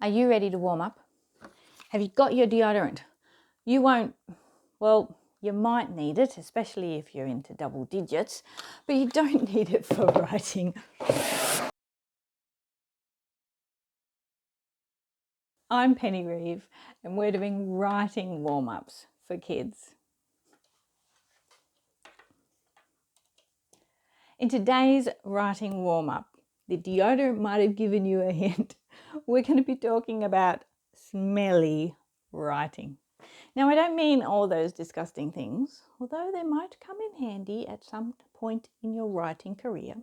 Are you ready to warm up? Have you got your deodorant? You won't, well, you might need it, especially if you're into double digits, but you don't need it for writing. I'm Penny Reeve, and we're doing writing warm-ups for kids. In today's writing warm-up, the deodorant might have given you a hint. We're going to be talking about smelly writing. Now, I don't mean all those disgusting things, although they might come in handy at some point in your writing career.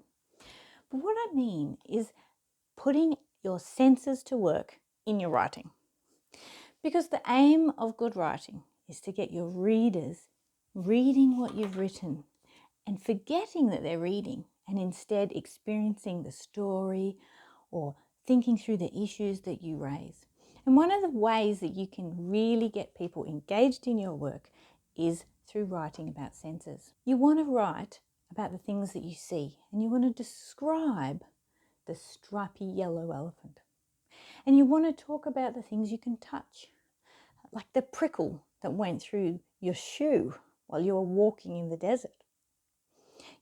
But what I mean is putting your senses to work in your writing. Because the aim of good writing is to get your readers reading what you've written and forgetting that they're reading and instead experiencing the story or thinking through the issues that you raise. And one of the ways that you can really get people engaged in your work is through writing about senses. You want to write about the things that you see, and you want to describe the stripy yellow elephant. And you want to talk about the things you can touch, like the prickle that went through your shoe while you were walking in the desert.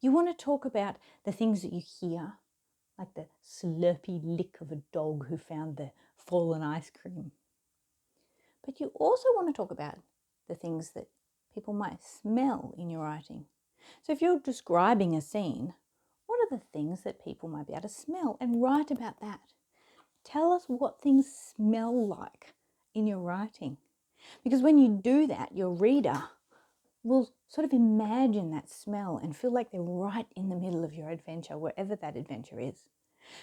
You want to talk about the things that you hear, like the slurpy lick of a dog who found the fallen ice cream. But you also want to talk about the things that people might smell in your writing. So if you're describing a scene, what are the things that people might be able to smell, and write about that? Tell us what things smell like in your writing. Because when you do that, your reader will sort of imagine that smell and feel like they're right in the middle of your adventure, wherever that adventure is.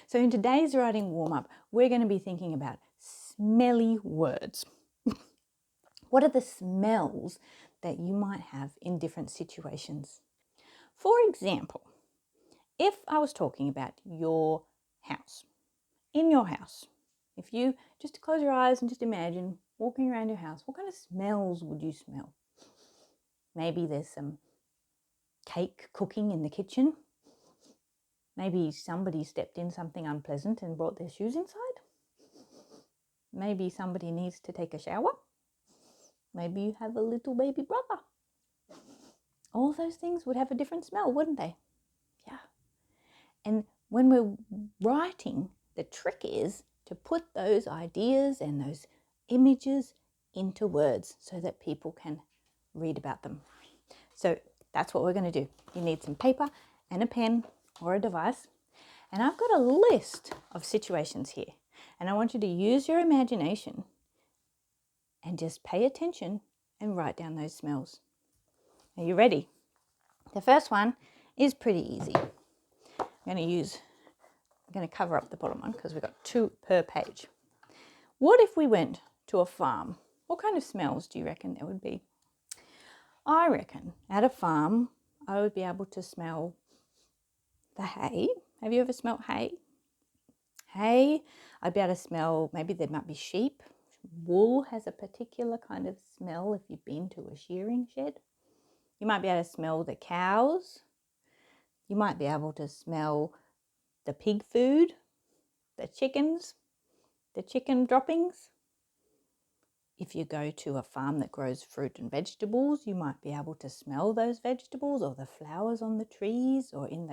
So in today's writing warm-up, we're going to be thinking about smelly words. What are the smells that you might have in different situations? For example, if I was talking about your house, in your house, if you just close your eyes and just imagine walking around your house, what kind of smells would you smell? Maybe there's some cake cooking in the kitchen. Maybe somebody stepped in something unpleasant and brought their shoes inside. Maybe somebody needs to take a shower. Maybe you have a little baby brother. All those things would have a different smell, wouldn't they? Yeah. And when we're writing, the trick is to put those ideas and those images into words so that people can read about them. So that's what we're going to do. You need some paper and a pen or a device. And I've got a list of situations here. And I want you to use your imagination and just pay attention and write down those smells. Are you ready? The first one is pretty easy. I'm going to cover up the bottom one because we've got 2 per page. What if we went to a farm? What kind of smells do you reckon there would be? I reckon at a farm, I would be able to smell the hay. Have you ever smelt hay? Hay, I'd be able to smell, maybe there might be sheep. Wool has a particular kind of smell if you've been to a shearing shed. You might be able to smell the cows. You might be able to smell the pig food, the chickens, the chicken droppings. If you go to a farm that grows fruit and vegetables, you might be able to smell those vegetables or the flowers on the trees or in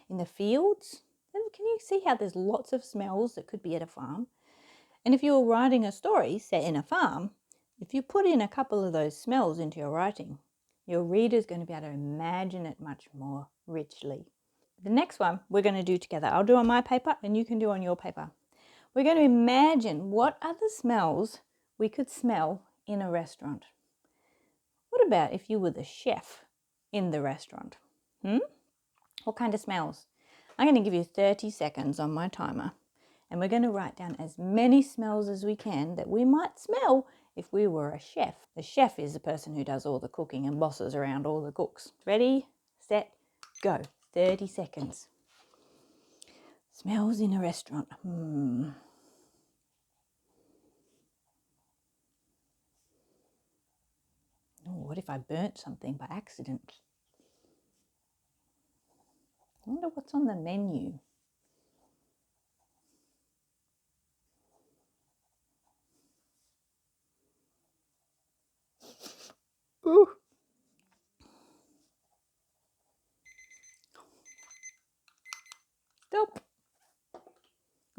the fields. Can you see how there's lots of smells that could be at a farm? And if you were writing a story set in a farm, if you put in a couple of those smells into your writing, your reader's going to be able to imagine it much more richly. The next one we're going to do together. I'll do on my paper and you can do on your paper. We're going to imagine what are the smells we could smell in a restaurant. What about if you were the chef in the restaurant? What kind of smells? I'm going to give you 30 seconds on my timer, and we're going to write down as many smells as we can that we might smell if we were a chef. The chef is the person who does all the cooking and bosses around all the cooks. Ready, set, go. 30 seconds. Smells in a restaurant. Oh, what if I burnt something by accident? I wonder what's on the menu.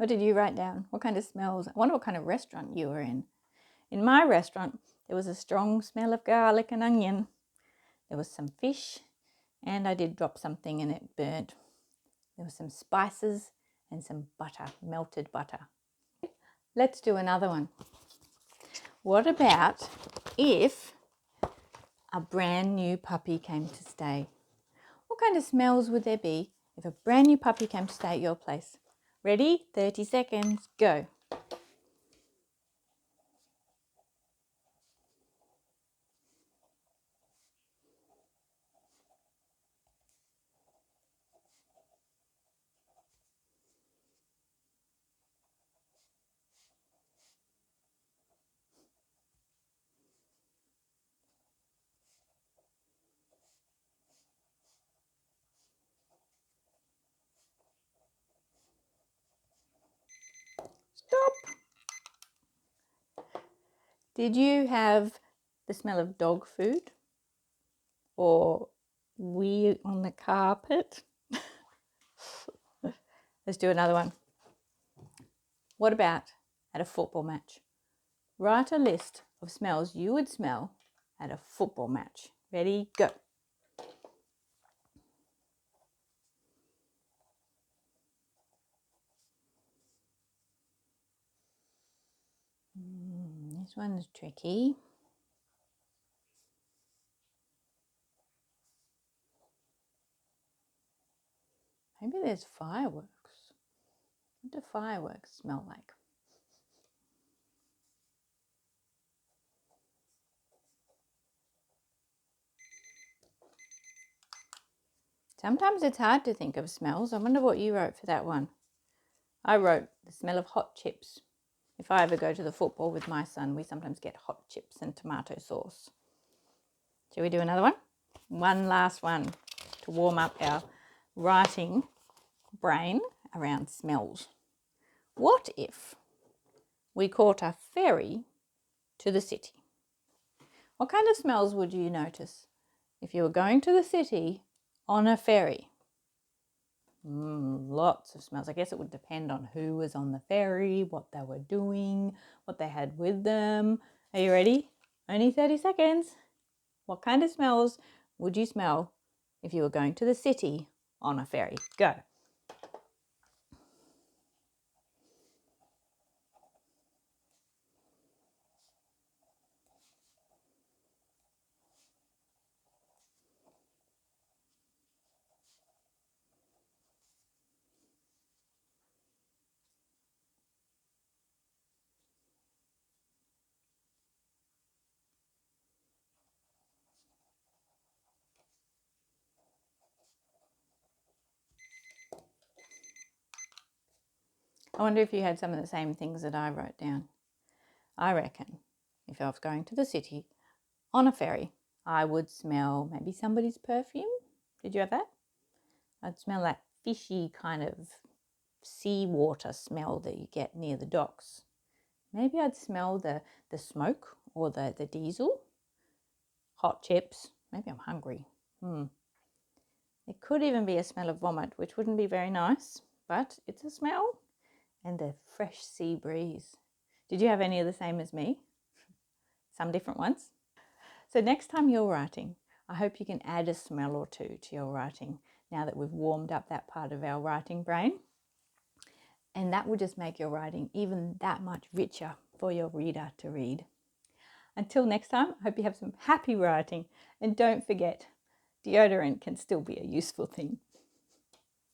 What did you write down? What kind of smells? I wonder what kind of restaurant you were in. In my restaurant, there was a strong smell of garlic and onion. There was some fish, and I did drop something and it burnt. There were some spices and some butter, melted butter. Let's do another one. What about if a brand new puppy came to stay? What kind of smells would there be if a brand new puppy came to stay at your place? Ready? 30 seconds, go. Stop. Did you have the smell of dog food or wee on the carpet? Let's do another one. What about at a football match? Write a list of smells you would smell at a football match. Ready, go. This one's tricky. Maybe there's fireworks. What do fireworks smell like? Sometimes it's hard to think of smells. I wonder what you wrote for that one. I wrote the smell of hot chips. If I ever go to the football with my son, we sometimes get hot chips and tomato sauce. Shall we do another one? One last one to warm up our writing brain around smells. What if we caught a ferry to the city? What kind of smells would you notice if you were going to the city on a ferry? Lots of smells. I guess it would depend on who was on the ferry, what they were doing, what they had with them. Are you ready? Only 30 seconds. What kind of smells would you smell if you were going to the city on a ferry? Go. I wonder if you had some of the same things that I wrote down. I reckon if I was going to the city on a ferry, I would smell maybe somebody's perfume. Did you have that? I'd smell that fishy kind of seawater smell that you get near the docks. Maybe I'd smell the smoke or the diesel. Hot chips. Maybe I'm hungry. It could even be a smell of vomit, which wouldn't be very nice, but it's a smell. And the fresh sea breeze. Did you have any of the same as me? Some different ones? So next time you're writing, I hope you can add a smell or two to your writing now that we've warmed up that part of our writing brain. And that will just make your writing even that much richer for your reader to read. Until next time, I hope you have some happy writing. And don't forget, deodorant can still be a useful thing.